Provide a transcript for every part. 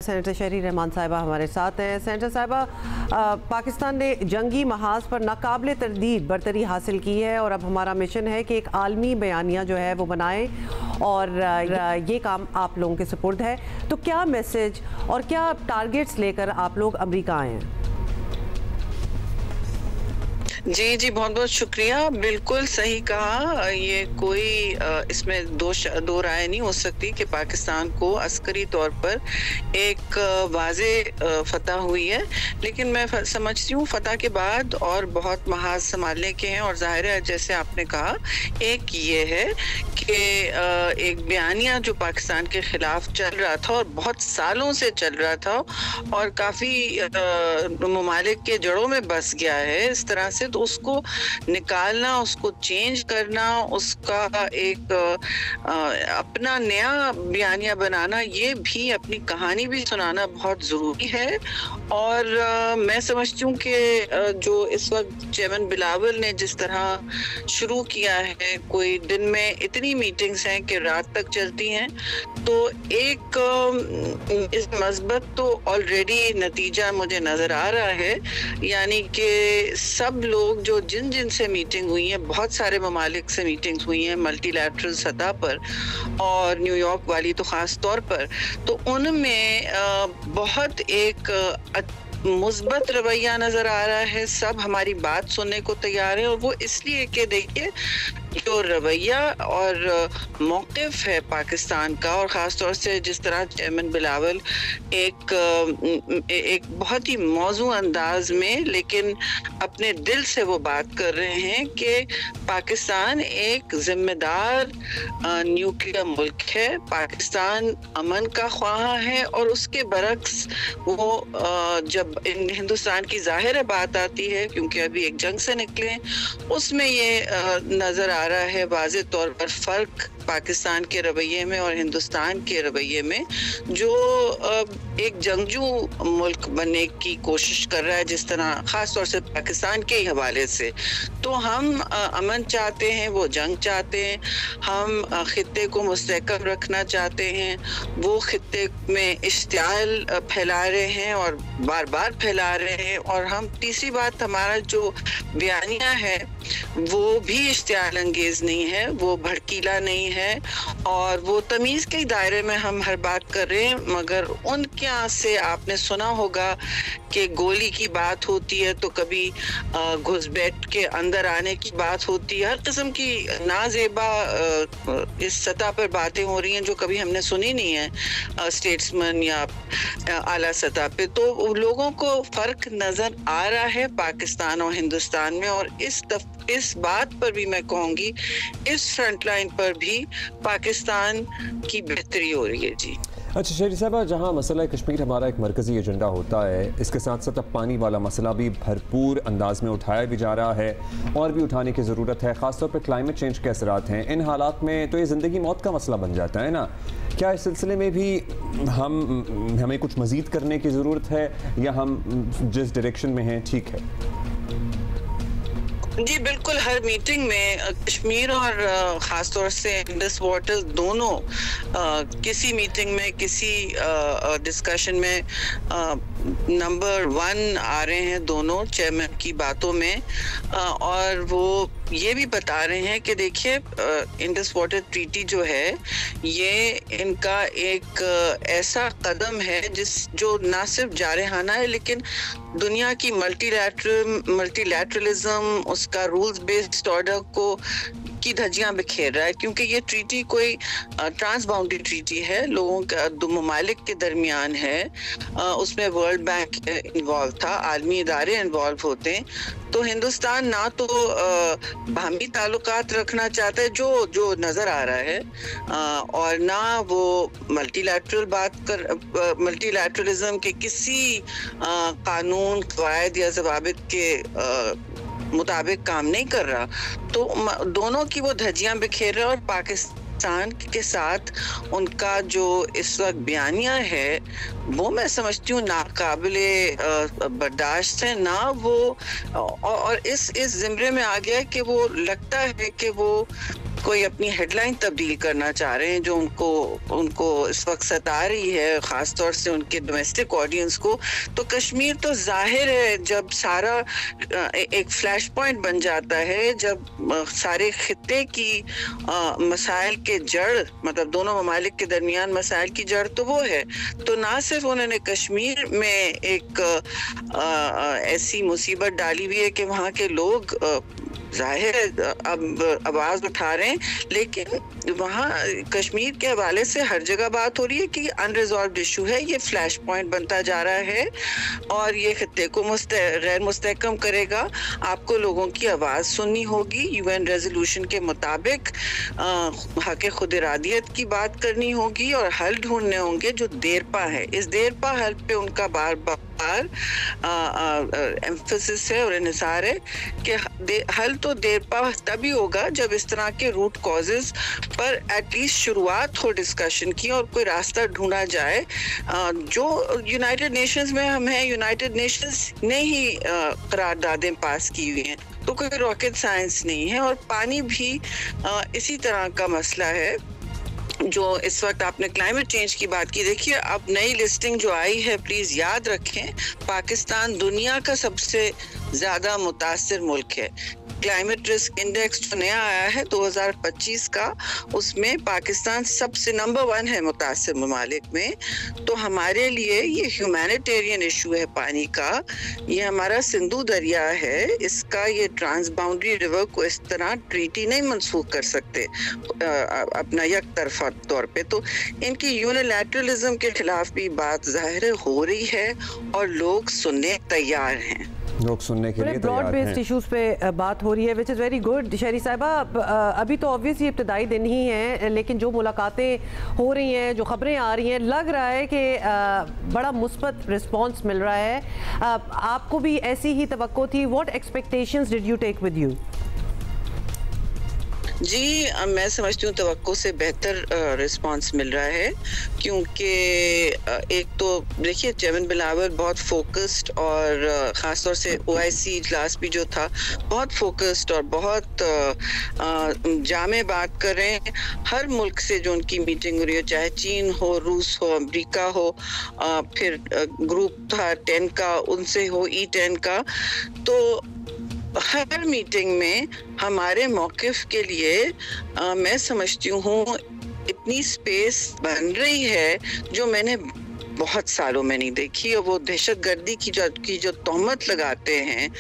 Senator शहरी रहमान साहिबा हमारे साथ हैं। सेनेटर साहिबा, पाकिस्तान ने जंगी महाज पर नाकाबिले तरदीद बरतरी हासिल की है और अब हमारा मिशन है कि एक आलमी बयानिया जो है वो बनाए और ये काम आप लोगों के सुपुर्द है। तो क्या मैसेज और क्या टारगेट्स लेकर आप लोग अमेरिका आए हैं? जी जी, बहुत बहुत शुक्रिया। बिल्कुल सही कहा। ये कोई इसमें दो राय नहीं हो सकती कि पाकिस्तान को अस्करी तौर पर एक वाज़े फतह हुई है, लेकिन मैं समझती हूँ फतह के बाद और बहुत महाज संभालने के हैं। और जाहिर है, जैसे आपने कहा, एक ये है कि एक बयानिया जो पाकिस्तान के खिलाफ चल रहा था और बहुत सालों से चल रहा था और काफ़ी ममालिक के जड़ों में बस गया है इस तरह से, तो उसको निकालना, उसको चेंज करना, उसका एक अपना नया बयानिया बनाना, ये भी अपनी कहानी भी सुनाना बहुत ज़रूरी है। और मैं समझती हूँ कि जो इस वक्त चेयरमैन बिलावल ने जिस तरह शुरू किया है, कोई दिन में इतनी मीटिंग्स हैं कि रात तक चलती हैं, तो एक इस मस्बत तो ऑलरेडी नतीजा मुझे नज़र आ रहा है। यानी कि सब लोग जो जिन से मीटिंग हुई है, बहुत सारे ममालिक से मीटिंग्स हुई हैं मल्टीलैटरल सतह पर और न्यूयॉर्क वाली तो ख़ास तौर पर, तो उनमें बहुत एक मुस्बत रवैया नज़र आ रहा है। सब हमारी बात सुनने को तैयार है और वो इसलिए कि देखिए, जो रवैया और मौक़िफ़ है पाकिस्तान का, और ख़ास तौर से जिस तरह चेयरमैन बिलावल एक बहुत ही मौजू अंदाज में लेकिन अपने दिल से वो बात कर रहे हैं कि पाकिस्तान एक ज़िम्मेदार न्यूक्लियर मुल्क है, पाकिस्तान अमन का ख्वाह है। और उसके बरक्स वो जब हिंदुस्तान की ज़ाहिर बात आती है, क्योंकि अभी एक जंग से निकले, उसमें ये नज़र आ रहा है वाज़े तौर पर फ़र्क पाकिस्तान के रवैये में और हिंदुस्तान के रवैये में, जो एक जंगजू मुल्क बनने की कोशिश कर रहा है, जिस तरह ख़ास तौर से पाकिस्तान के ही हवाले से। तो हम अमन चाहते हैं, वो जंग चाहते हैं। हम खित्ते को मुस्तहकम रखना चाहते हैं, वो खित्ते में इश्तियाल फैला रहे हैं और बार बार फैला रहे हैं। और हम तीसरी बात, हमारा जो बयानिया है वो भी इश्तियाल अंगेज़ नहीं है, वो भड़कीला नहीं है और वो तमीज़ के दायरे में हम हर बात कर रहे हैं। मगर उनके यहाँ से आपने सुना होगा कि गोली की बात होती है तो कभी घुसपैठ के अंदर आने की बात होती है, हर किस्म की नाजेबा इस सतह पर बातें हो रही हैं जो कभी हमने सुनी नहीं है स्टेट्समैन या आला सतह पे। तो लोगों को फ़र्क नज़र आ रहा है पाकिस्तान और हिंदुस्तान में, और इस बात पर भी मैं कहूँगी, इस फ्रंट लाइन पर भी पाकिस्तान की बेहतरी हो रही है। जी अच्छा शहरी साहबा, जहाँ मसला कश्मीर हमारा एक मरकज़ी एजेंडा होता है, इसके साथ साथ अब पानी वाला मसला भी भरपूर अंदाज में उठाया भी जा रहा है और भी उठाने की ज़रूरत है। ख़ासतौर पर क्लाइमेट चेंज के असरात हैं। इन हालात में तो ये ज़िंदगी मौत का मसला बन जाता है ना। क्या इस सिलसिले में भी हमें कुछ मज़ीद करने की ज़रूरत है या हम जिस डायरेक्शन में हैं ठीक है? जी बिल्कुल, हर मीटिंग में कश्मीर और ख़ास तौर से इंडस वाटर दोनों किसी मीटिंग में, किसी डिस्कशन में नंबर 1 आ रहे हैं दोनों चेयरमैन की बातों में। और वो ये भी बता रहे हैं कि देखिए, इंडस वाटर ट्रीटी जो है ये इनका एक ऐसा कदम है जो ना सिर्फ जारहाना है, लेकिन दुनिया की मल्टीलैटरलिज्म, उसका रूल्स बेस्ड ऑर्डर की धज्जियां बिखेर रहा है। क्योंकि ये ट्रीटी कोई ट्रांस बाउंड्री ट्रीटी है, लोगों का दो ममालिक के दरमियान है। उसमें वर्ल्ड बैंक इन्वॉल्व था, आलमी इदारे इन्वॉल्व होते हैं। तो हिंदुस्तान ना तो बाहमी ताल्लुकात रखना चाहता है जो नज़र आ रहा है, और ना वो मल्टीलैटरलिज्म के किसी कानून, कवायद या ज़वाबित के मुताबिक काम नहीं कर रहा। तो दोनों की वो धज्जियां बिखेर रहा है। और पाकिस्तान के साथ उनका जो इस वक्त बयानिया है वो मैं समझती हूँ नाकाबिले बर्दाश्त है ना वो। और इस ज़िम्रे में आ गया कि वो लगता है कि वो कोई अपनी हेडलाइन तब्दील करना चाह रहे हैं जो उनको इस वक्त सता रही है, खासतौर से उनके डोमेस्टिक ऑडियंस को, तो कश्मीर तो जाहिर है जब सारा एक फ्लैश पॉइंट बन जाता है, जब सारे खित्ते की मसाइल के जड़, मतलब दोनों ममालिक के दरमियान मसाइल की जड़ तो वो है, तो ना सिर्फ उन्होंने कश्मीर में एक ऐसी मुसीबत डाली हुई है कि वहाँ के लोग जाहिर है अब आवाज उठा रहे हैं, लेकिन वहाँ कश्मीर के हवाले से हर जगह बात हो रही है कि अनरिजॉल्व्ड इशू है, ये फ्लैश पॉइंट बनता जा रहा है और ये खित्ते को गैर मुस्तहकम करेगा। आपको लोगों की आवाज सुननी होगी, यूएन रेजोल्यूशन के मुताबिक हक खुद इरादियत की बात करनी होगी और हल ढूंढने होंगे जो देरपा है। इस देरपा हल पे उनका बार बार एम्फसिस है और इन्हिसार है कि हल तो देरपा तभी होगा जब इस तरह के रूट कॉजेज पर एटलीस्ट शुरुआत हो डिस्कशन की और कोई रास्ता ढूंढा जाए। जो यूनाइटेड नेशंस में हम हैं, यूनाइटेड नेशंस ने ही करारदादें पास की हुई हैं, तो कोई रॉकेट साइंस नहीं है। और पानी भी इसी तरह का मसला है जो इस वक्त आपने क्लाइमेट चेंज की बात की। देखिए अब नई लिस्टिंग जो आई है, प्लीज याद रखें, पाकिस्तान दुनिया का सबसे ज्यादा मुतासिर मुल्क है। क्लाइमेट रिस्क इंडेक्स जो नया आया है 2025 का, उसमें पाकिस्तान सबसे नंबर 1 है मुतासिर ममालिक में। तो हमारे लिए ये ह्यूमैनिटेरियन इशू है पानी का, ये हमारा सिंधु दरिया है, इसका ये ट्रांस बाउंड्री रिवर को इस तरह ट्रीटी नहीं मनसूख कर सकते अपना एक तरफा तौर पे। तो इनकी यूनिलैटरलिज्म के खिलाफ भी बात जाहिर हो रही है और लोग सुनने तैयार हैं, लोग सुनने के लिए ब्रॉड बेस्ड इश्यूज पे बात हो रही है, विच इज़ वेरी गुड। शहरी साहिबा, अभी तो ऑब्वियसली इब्तदाई दिन ही हैं, लेकिन जो मुलाकातें हो रही हैं, जो खबरें आ रही हैं, लग रहा है कि बड़ा मुस्बत रिस्पांस मिल रहा है। आपको भी ऐसी ही तवक्को थी? What expectations did you take with you? जी, मैं समझती हूँ तवक्को से बेहतर रिस्पांस मिल रहा है, क्योंकि एक तो देखिए चेयरमैन बिलावल बहुत फोकस्ड और ख़ासतौर से OIC इजलास भी जो था बहुत फोकस्ड और बहुत जामे बात कर रहे हैं। हर मुल्क से जो उनकी मीटिंग हो रही है, चाहे चीन हो, रूस हो, अमेरिका हो, फिर ग्रुप था 10 का, उनसे हो E10 का, तो हर मीटिंग में हमारे मौक़िफ़ के लिए मैं समझती हूँ इतनी स्पेस बन रही है जो मैंने बहुत सालों में नहीं देखी। और वो दहशतगर्दी की जो तोहमत लगाते हैं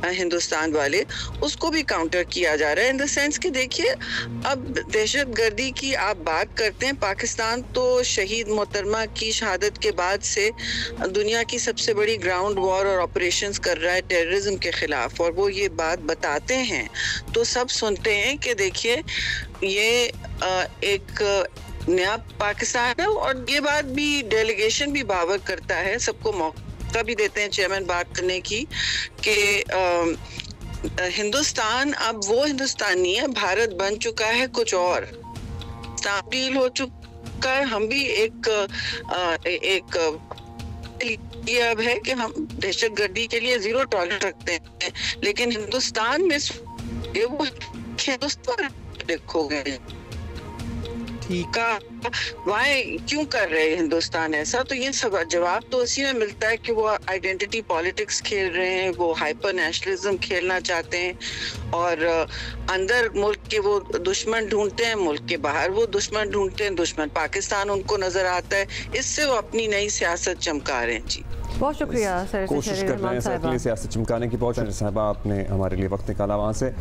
हिंदुस्तान वाले, उसको भी काउंटर किया जा रहा है इन द सेंस कि देखिए अब दहशतगर्दी की आप बात करते हैं, पाकिस्तान तो शहीद मोहतरमा की शहादत के बाद से दुनिया की सबसे बड़ी ग्राउंड वॉर और ऑपरेशंस कर रहा है टेररिज्म के खिलाफ, और वो ये बात बताते हैं तो सब सुनते हैं कि देखिए ये एक नया पाकिस्तान है। और ये बात भी डेलीगेशन भी बावर करता है, सबको मौका भी देते हैं चेयरमैन बात करने की कि हिंदुस्तान अब वो हिंदुस्तान नहीं है, भारत बन चुका है कुछ और, तब्दील हो चुका है। हम भी एक ये अब है कि हम दहशतगर्दी के लिए जीरो टॉलरेंस रखते हैं, लेकिन हिंदुस्तान में ये वो हिंदुस्तान देखोगे ठीक है, वाई क्यों कर रहे हैं हिंदुस्तान ऐसा, तो ये सब जवाब तो उसी में मिलता है कि वो आइडेंटिटी पॉलिटिक्स खेल रहे हैं, वो हाइपर नेशनलिज्म खेलना चाहते हैं और अंदर मुल्क के वो दुश्मन ढूंढते हैं, मुल्क के बाहर वो दुश्मन ढूंढते हैं, दुश्मन पाकिस्तान उनको नजर आता है, इससे वो अपनी नई सियासत चमका रहे हैं। जी बहुत शुक्रिया सर, कोशिश कर रहे हैं सियासत चमकाने की। बहुत साहबा आपने हमारे लिए वक्त निकाला वहाँ से।